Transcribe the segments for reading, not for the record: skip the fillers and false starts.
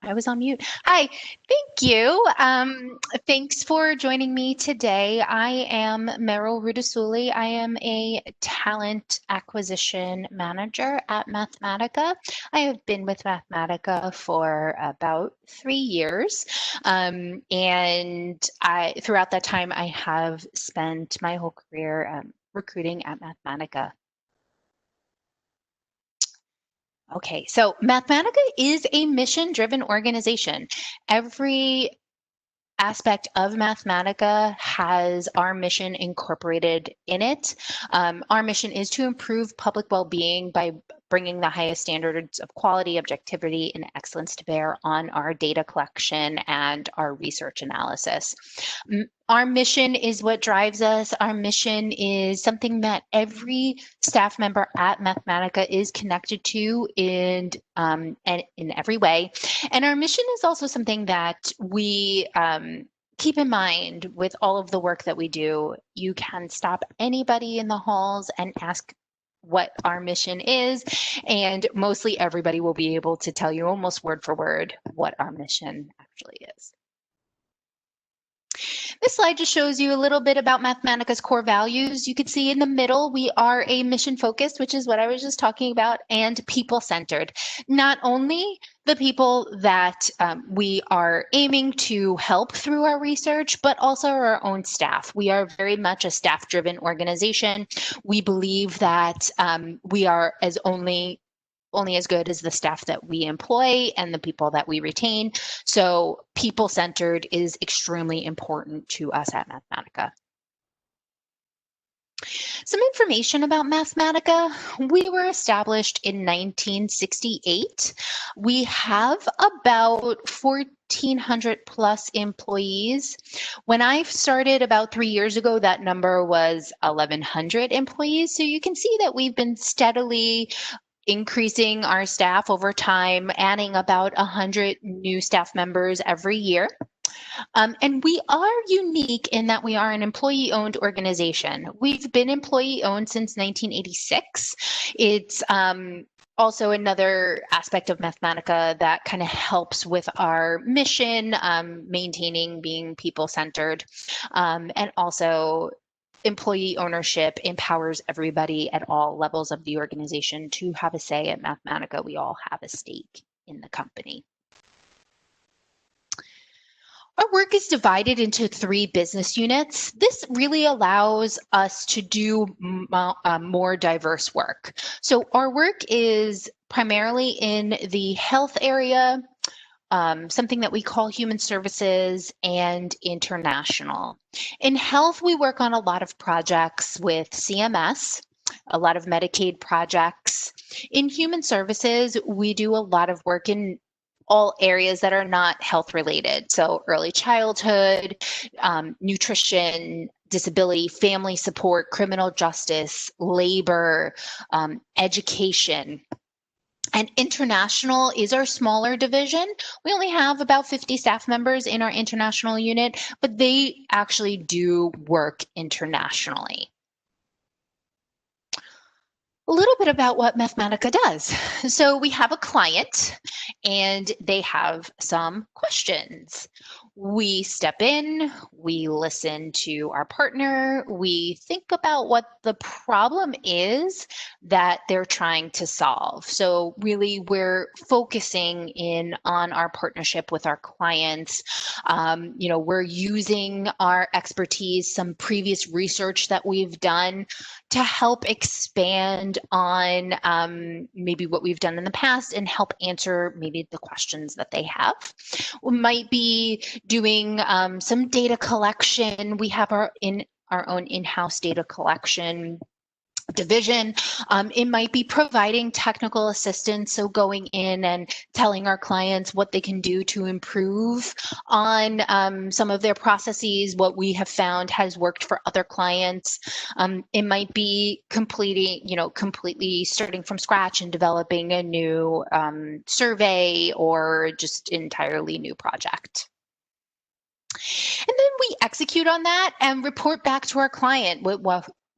I was on mute. Hi, thank you. Thanks for joining me today. I am Meryl Rudasuli. I am a talent acquisition manager at Mathematica. I have been with Mathematica for about 3 years. Throughout that time, I have spent my whole career recruiting at Mathematica. Okay, so Mathematica is a mission-driven organization. Every aspect of Mathematica has our mission incorporated in it. Our mission is to improve public well-being by bringing the highest standards of quality, objectivity, and excellence to bear on our data collection and our research analysis. Our mission is what drives us. Our mission is something that every staff member at Mathematica is connected to in every way. And our mission is also something that we keep in mind with all of the work that we do. You can stop anybody in the halls and ask what our mission is, and mostly everybody will be able to tell you almost word for word what our mission actually is. This slide just shows you a little bit about Mathematica's core values. You can see in the middle, we are a mission focused, which is what I was just talking about, and people centered. Not only the people that we are aiming to help through our research, but also our own staff. We are very much a staff-driven organization. We believe that we are only as good as the staff that we employ and the people that we retain. So people-centered is extremely important to us at Mathematica. Some information about Mathematica. We were established in 1968. We have about 1,400 plus employees. When I started about 3 years ago, that number was 1,100 employees. So you can see that we've been steadily increasing our staff over time, adding about 100 new staff members every year. And we are unique in that we are an employee-owned organization. We've been employee-owned since 1986. It's also another aspect of Mathematica that kind of helps with our mission, maintaining being people-centered, and also employee ownership empowers everybody at all levels of the organization to have a say at Mathematica. We all have a stake in the company. Our work is divided into 3 business units. This really allows us to do more diverse work. So our work is primarily in the health area, something that we call human services, and international. In health, we work on a lot of projects with CMS, a lot of Medicaid projects. In human services, we do a lot of work in all areas that are not health related. So early childhood, nutrition, disability, family support, criminal justice, labor, education. And international is our smaller division. We only have about 50 staff members in our international unit, but they actually do work internationally. A little bit about what Mathematica does. So we have a client and they have some questions. We step in, we listen to our partner, we think about what the problem is that they're trying to solve. So really we're focusing in on our partnership with our clients. We're using our expertise, some previous research that we've done to help expand on maybe what we've done in the past and help answer maybe the questions that they have. We might be doing some data collection. We have our own in-house data collection division. It might be providing technical assistance, so going in and telling our clients what they can do to improve on some of their processes, what we have found has worked for other clients. It might be completely starting from scratch and developing a new survey or just entirely new project. And then we execute on that and report back to our client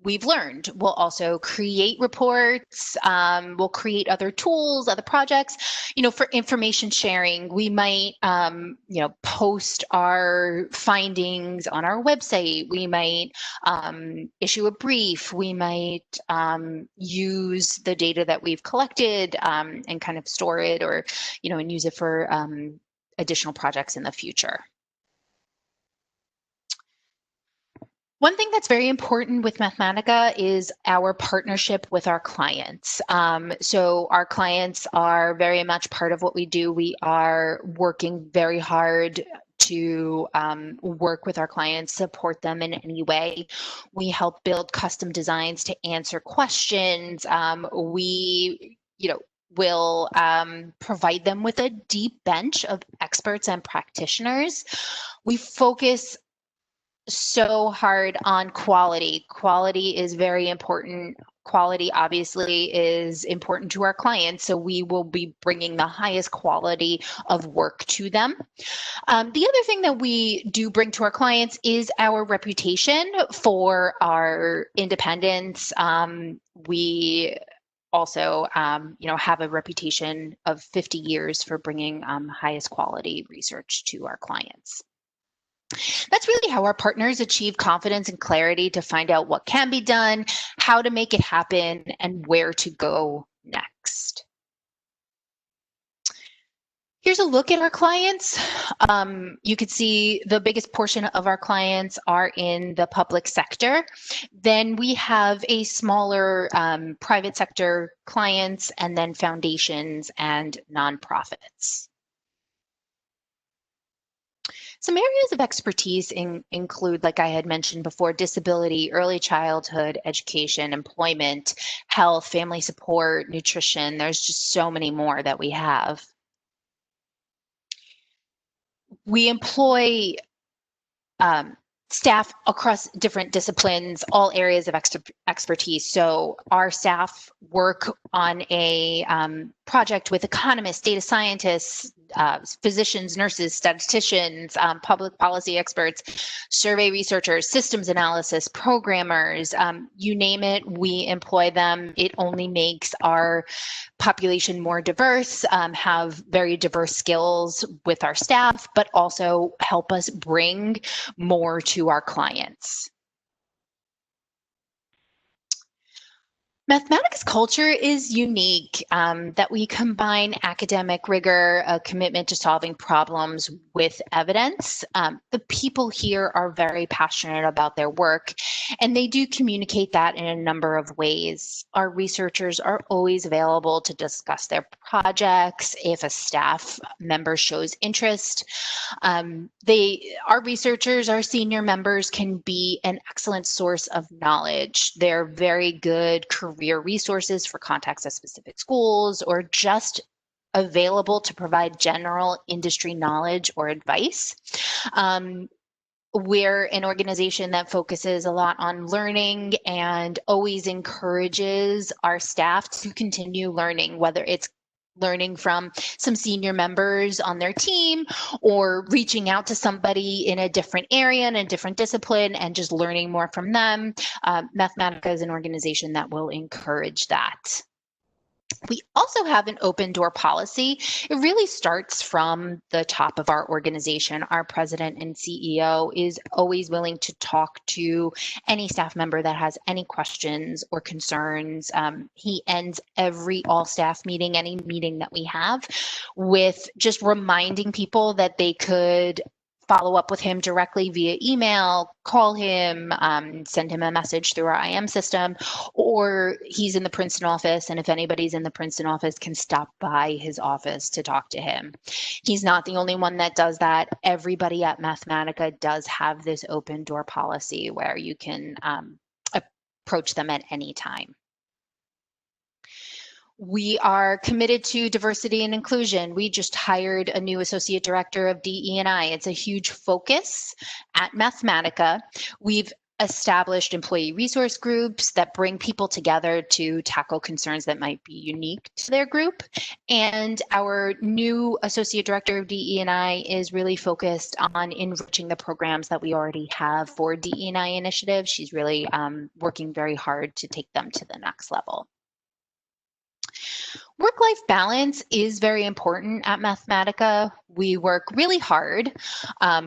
we've learned. We'll also create reports. We'll create other tools, other projects. For information sharing, we might, post our findings on our website. We might issue a brief. We might use the data that we've collected and kind of store it, or, and use it for additional projects in the future. One thing that's very important with Mathematica is our partnership with our clients. So our clients are very much part of what we do. We are working very hard to work with our clients, support them in any way. We help build custom designs to answer questions. We, will provide them with a deep bench of experts and practitioners. We focus so hard on quality. Quality is very important. Quality obviously is important to our clients, so we will be bringing the highest quality of work to them. The other thing that we do bring to our clients is our reputation for our independence. We also, have a reputation of 50 years for bringing highest quality research to our clients. That's really how our partners achieve confidence and clarity to find out what can be done, how to make it happen, and where to go next. Here's a look at our clients. You can see the biggest portion of our clients are in the public sector. Then we have a smaller private sector clients, and then foundations and nonprofits. Some areas of expertise include, like I had mentioned before, disability, early childhood, education, employment, health, family support, nutrition. There's just so many more that we have. We employ staff across different disciplines, all areas of expertise. So our staff work on a project with economists, data scientists, physicians, nurses, statisticians, public policy experts, survey researchers, systems analysis, programmers, you name it, we employ them. It only makes our population more diverse, have very diverse skills with our staff, but also help us bring more to our clients. Mathematics culture is unique, that we combine academic rigor, a commitment to solving problems with evidence. The people here are very passionate about their work, and they do communicate that in a number of ways. Our researchers are always available to discuss their projects if a staff member shows interest. Our researchers, our senior members, can be an excellent source of knowledge. They're very good career resources for contacts at specific schools, or just available to provide general industry knowledge or advice. We're an organization that focuses a lot on learning and always encourages our staff to continue learning, whether it's learning from some senior members on their team, or reaching out to somebody in a different area and a different discipline and just learning more from them. Mathematica is an organization that will encourage that. We also have an open door policy. It really starts from the top of our organization. Our president and CEO is always willing to talk to any staff member that has any questions or concerns. He ends every all staff meeting, any meeting that we have, with just reminding people that they could follow up with him directly via email, call him, send him a message through our IM system, or he's in the Princeton office, and if anybody's in the Princeton office, can stop by his office to talk to him. He's not the only one that does that. Everybody at Mathematica does have this open door policy where you can approach them at any time. We are committed to diversity and inclusion. We just hired a new associate director of DE&I. It's a huge focus at Mathematica. We've established employee resource groups that bring people together to tackle concerns that might be unique to their group. And our new Associate Director of DE&I is really focused on enriching the programs that we already have for DE&I initiatives. She's really working very hard to take them to the next level. Work-life balance is very important at Mathematica. We work really hard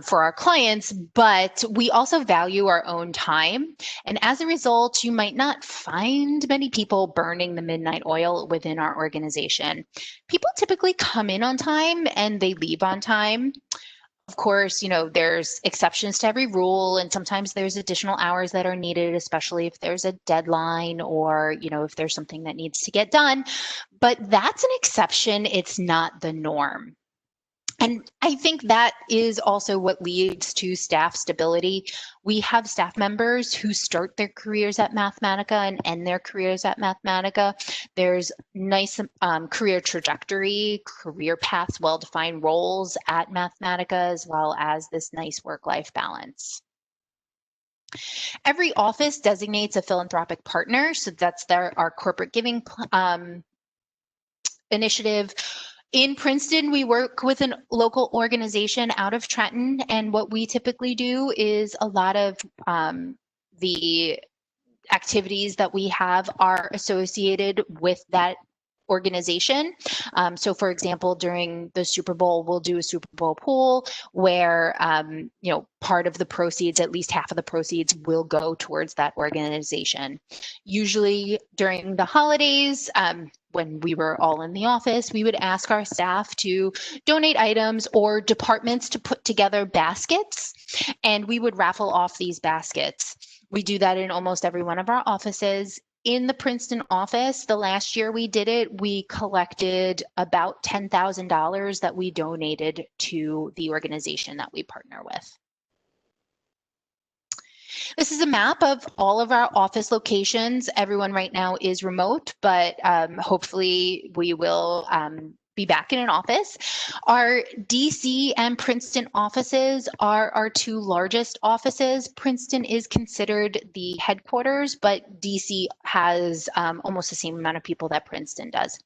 for our clients, but we also value our own time. And as a result, you might not find many people burning the midnight oil within our organization. People typically come in on time and they leave on time. Of course, there's exceptions to every rule, and sometimes there's additional hours that are needed, especially if there's a deadline or, if there's something that needs to get done. But that's an exception. It's not the norm. And I think that is also what leads to staff stability. We have staff members who start their careers at Mathematica and end their careers at Mathematica. There's nice career trajectory, career paths, well-defined roles at Mathematica, as well as this nice work-life balance. Every office designates a philanthropic partner, so that's our corporate giving initiative. In Princeton, we work with a local organization out of Trenton, and what we typically do is a lot of the activities that we have are associated with that organization. So for example, during the Super Bowl, we'll do a Super Bowl pool where, part of the proceeds, at least half of the proceeds, will go towards that organization. Usually during the holidays, when we were all in the office, we would ask our staff to donate items or departments to put together baskets, and we would raffle off these baskets. We do that in almost every one of our offices. In the Princeton office, the last year we did it, we collected about $10,000 that we donated to the organization that we partner with. This is a map of all of our office locations. Everyone right now is remote, but hopefully we will be back in an office. Our DC and Princeton offices are our two largest offices. Princeton is considered the headquarters, but DC has almost the same amount of people that Princeton does.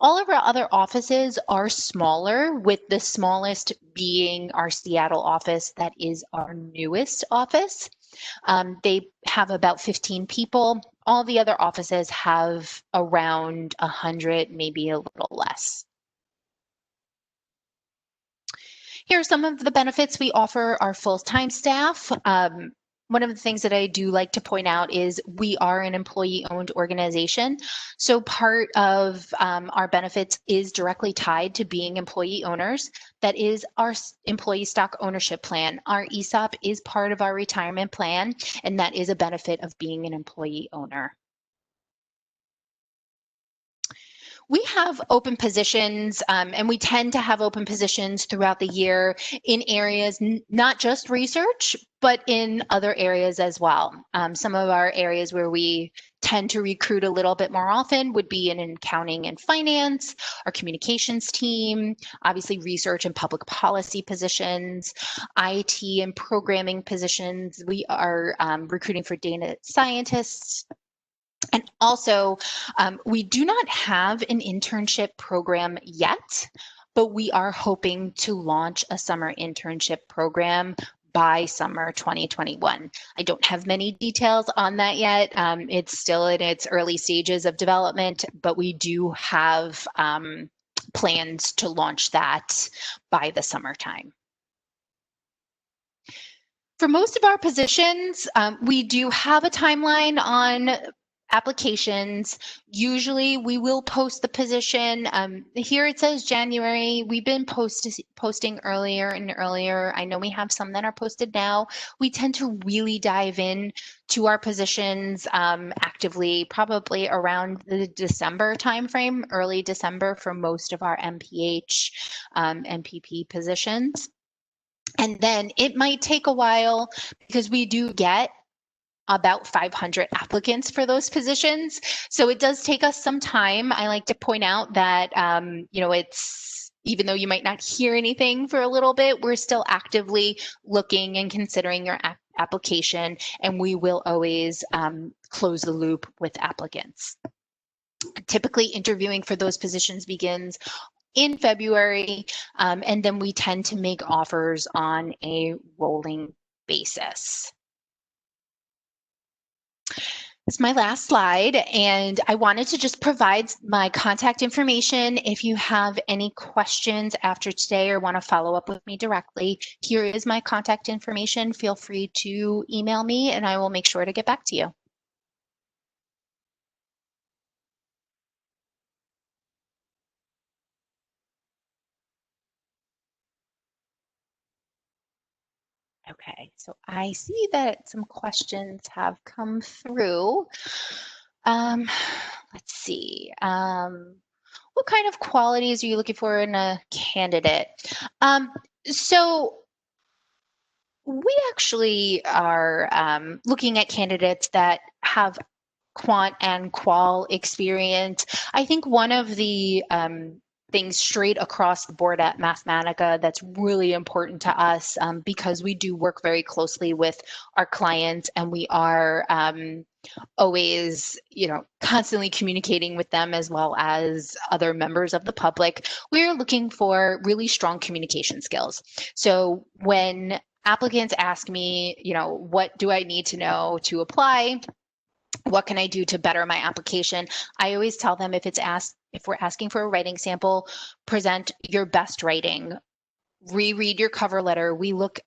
All of our other offices are smaller, with the smallest being our Seattle office. That is our newest office. They have about 15 people. All the other offices have around 100, maybe a little less. Here are some of the benefits we offer our full-time staff. One of the things that I do like to point out is we are an employee-owned organization. So part of our benefits is directly tied to being employee owners. That is our employee stock ownership plan. Our ESOP is part of our retirement plan, and that is a benefit of being an employee owner. We have open positions, and we tend to have open positions throughout the year in areas not just research, but in other areas as well. Some of our areas where we tend to recruit a little bit more often would be in accounting and finance, our communications team, obviously research and public policy positions, IT and programming positions. We are recruiting for data scientists. And also, we do not have an internship program yet, but we are hoping to launch a summer internship program by summer 2021. I don't have many details on that yet. It's still in its early stages of development, but we do have plans to launch that by the summertime. For most of our positions, we do have a timeline on applications. Usually we will post the position. Here it says January. We've been posting earlier and earlier. I know we have some that are posted now. We tend to really dive in to our positions actively, probably around the December timeframe, early December for most of our MPH, MPP positions. And then it might take a while because we do get about 500 applicants for those positions. So it does take us some time. I like to point out that, it's, even though you might not hear anything for a little bit, we're still actively looking and considering your application, and we will always close the loop with applicants. Typically, interviewing for those positions begins in February, and then we tend to make offers on a rolling basis. It's my last slide, and I wanted to just provide my contact information. If you have any questions after today or want to follow up with me directly, here is my contact information. Feel free to email me and I will make sure to get back to you. Okay, so I see that some questions have come through. Let's see. What kind of qualities are you looking for in a candidate? So we actually are looking at candidates that have quant and qual experience. I think one of the things straight across the board at Mathematica that's really important to us, because we do work very closely with our clients and we are always, constantly communicating with them as well as other members of the public. We're looking for really strong communication skills. So when applicants ask me, what do I need to know to apply? What can I do to better my application? I always tell them if we're asking for a writing sample, present your best writing. Reread your cover letter. We look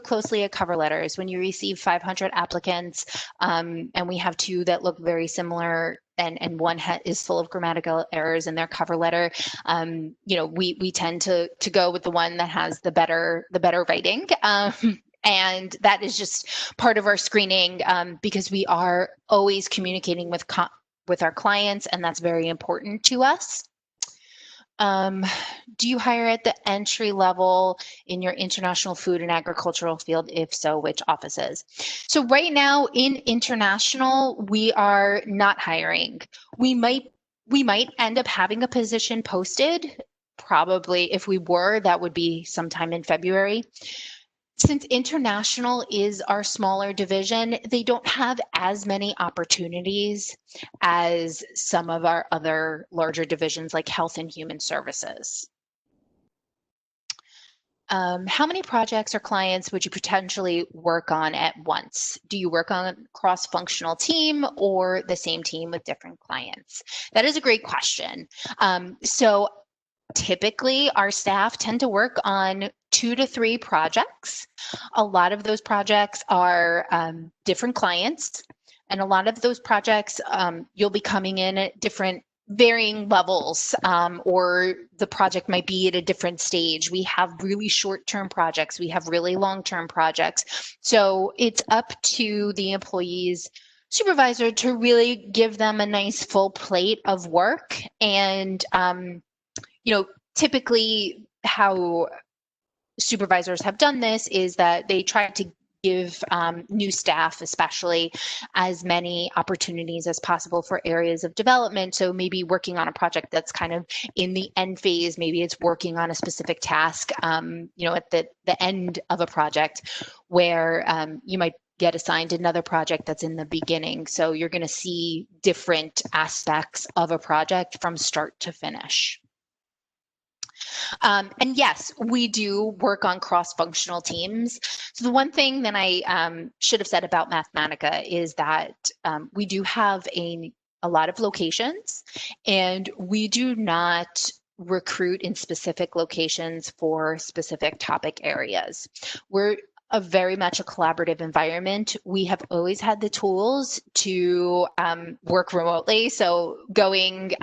closely at cover letters. When you receive 500 applicants, and we have two that look very similar, and one is full of grammatical errors in their cover letter, we tend to go with the one that has the better writing. And that is just part of our screening, because we are always communicating with our clients, and that's very important to us. Do you hire at the entry level in your international food and agricultural field? If so, which offices? So right now in international, we are not hiring. We might end up having a position posted. Probably if we were, that would be sometime in February. Since international is our smaller division, they don't have as many opportunities as some of our other larger divisions like health and human services. How many projects or clients would you potentially work on at once? Do you work on a cross-functional team or the same team with different clients? That is a great question. So typically, our staff tend to work on 2 to 3 projects. A lot of those projects are different clients, and a lot of those projects you'll be coming in at different varying levels, or the project might be at a different stage. We have really short-term projects. We have really long-term projects. So it's up to the employee's supervisor to really give them a nice full plate of work. And typically how supervisors have done this is that they try to give new staff, especially, as many opportunities as possible for areas of development. So maybe working on a project that's kind of in the end phase, maybe it's working on a specific task, at the end of a project, where you might get assigned another project that's in the beginning. So you're going to see different aspects of a project from start to finish. And yes, we do work on cross-functional teams. So the one thing that I should have said about Mathematica is that we do have a lot of locations, and we do not recruit in specific locations for specific topic areas. We're very much a collaborative environment. We have always had the tools to work remotely. So going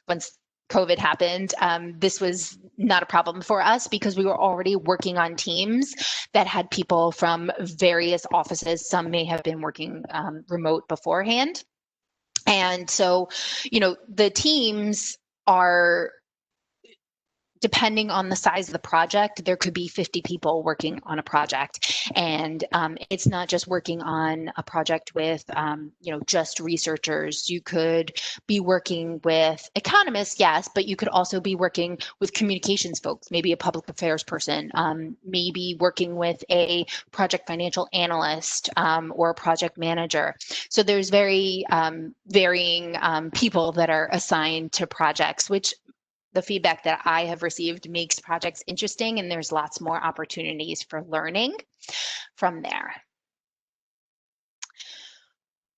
once COVID happened, this was not a problem for us because we were already working on teams that had people from various offices. Some may have been working remote beforehand. And so, the teams are depending on the size of the project, there could be 50 people working on a project. And it's not just working on a project with, just researchers. You could be working with economists, yes, but you could also be working with communications folks, maybe a public affairs person, maybe working with a project financial analyst or a project manager. So there's very varying people that are assigned to projects, which the feedback that I have received makes projects interesting, and there's lots more opportunities for learning from there.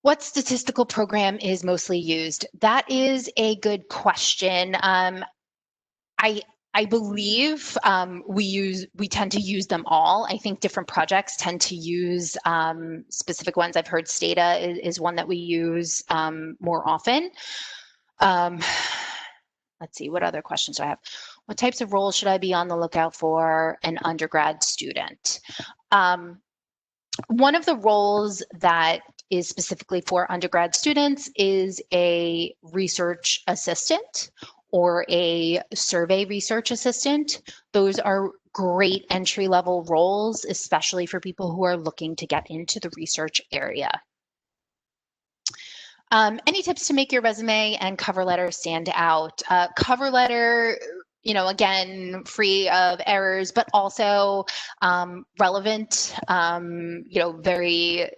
What statistical program is mostly used? That is a good question. I believe we tend to use them all. I think different projects tend to use specific ones. I've heard Stata is one that we use more often. Let's see, what other questions do I have? What types of roles should I be on the lookout for an undergrad student? One of the roles that is specifically for undergrad students is a research assistant or a survey research assistant. Those are great entry-level roles, especially for people who are looking to get into the research area. Any tips to make your resume and cover letter stand out? Cover letter, again, free of errors, but also relevant, very,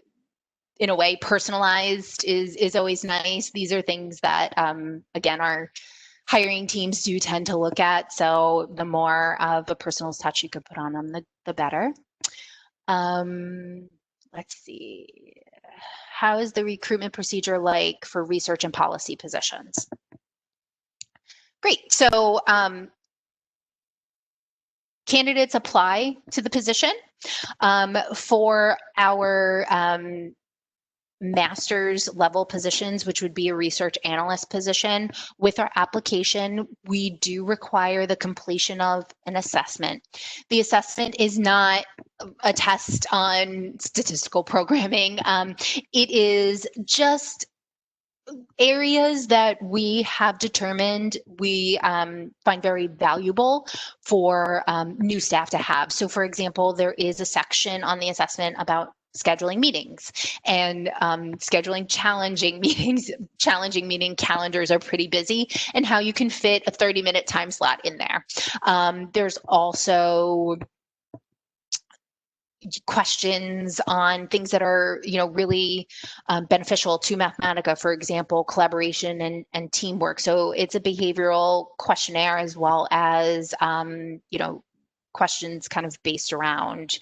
in a way, personalized is always nice. These are things that, again, our hiring teams do tend to look at. So the more of a personal touch you could put on them, the better. Let's see. How is the recruitment procedure like for research and policy positions? Great. So candidates apply to the position. For our master's level positions, which would be a research analyst position, with our application, we do require the completion of an assessment. The assessment is not a test on statistical programming. It is just areas that we have determined we find very valuable for new staff to have. So for example, there is a section on the assessment about scheduling meetings and scheduling challenging meetings. Challenging meeting calendars are pretty busy, and how you can fit a 30-minute time slot in there. There's also questions on things that are, really beneficial to Mathematica, for example, collaboration and teamwork. So it's a behavioral questionnaire as well as, questions kind of based around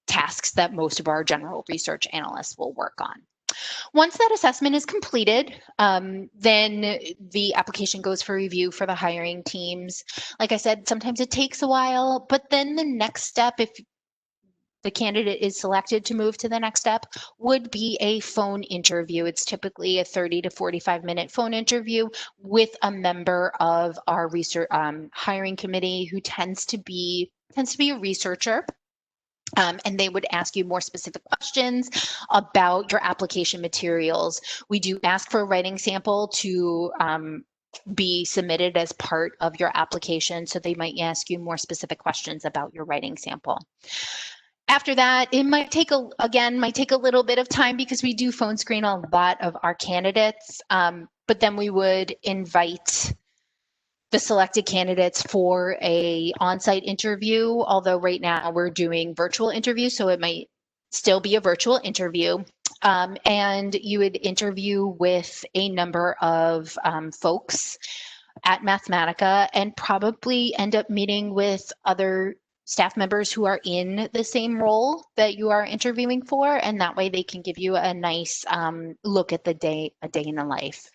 tasks that most of our general research analysts will work on. Once that assessment is completed, then the application goes for review for the hiring teams. Like I said, sometimes it takes a while, but then the next step, if the candidate is selected to move to the next step, would be a phone interview. It's typically a 30 to 45-minute phone interview with a member of our research hiring committee who tends to be a researcher. And they would ask you more specific questions about your application materials. We do ask for a writing sample to be submitted as part of your application. So they might ask you more specific questions about your writing sample. After that, it might take a little bit of time because we do phone screen a lot of our candidates, but then we would invite the selected candidates for a on-site interview, although right now we're doing virtual interviews, so it might still be a virtual interview. And you would interview with a number of folks at Mathematica and probably end up meeting with other staff members who are in the same role that you are interviewing for, and that way they can give you a nice look at a day in the life.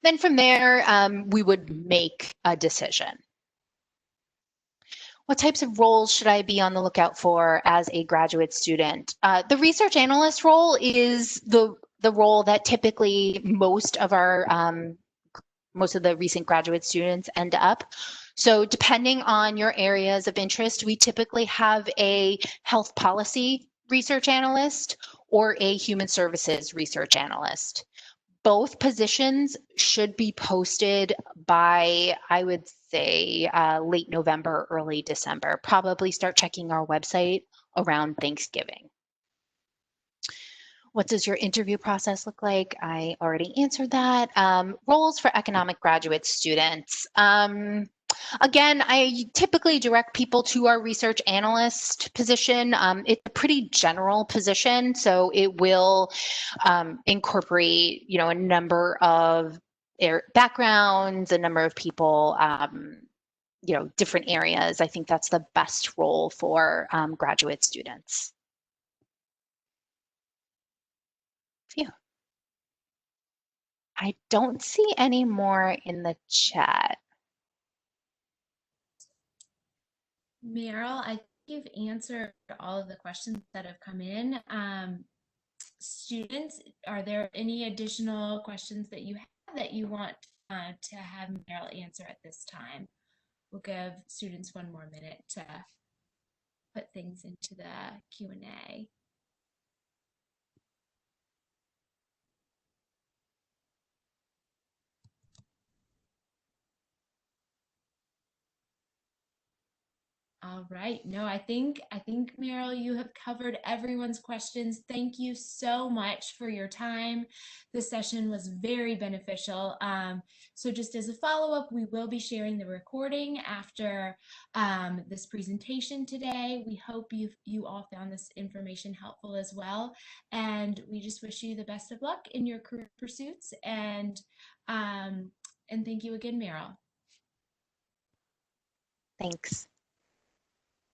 Then from there, we would make a decision. What types of roles should I be on the lookout for as a graduate student? The research analyst role is the role that typically most of the recent graduate students end up. So depending on your areas of interest, we typically have a health policy research analyst or a human services research analyst. Both positions should be posted by, I would say, late November, early December. Probably start checking our website around Thanksgiving. What does your interview process look like? I already answered that. Roles for economic graduate students. Again, I typically direct people to our research analyst position. It's a pretty general position, so it will incorporate, a number of backgrounds, a number of people, different areas. I think that's the best role for graduate students. Phew. I don't see any more in the chat. Meryl, I think you've answered all of the questions that have come in. Students, are there any additional questions that you have that you want to have Meryl answer at this time? We'll give students one more minute to put things into the Q&A. All right. No, I think Meryl, you have covered everyone's questions. Thank you so much for your time. This session was very beneficial. So just as a follow-up, we will be sharing the recording after this presentation today. We hope you all found this information helpful as well. And we just wish you the best of luck in your career pursuits. And thank you again, Meryl. Thanks.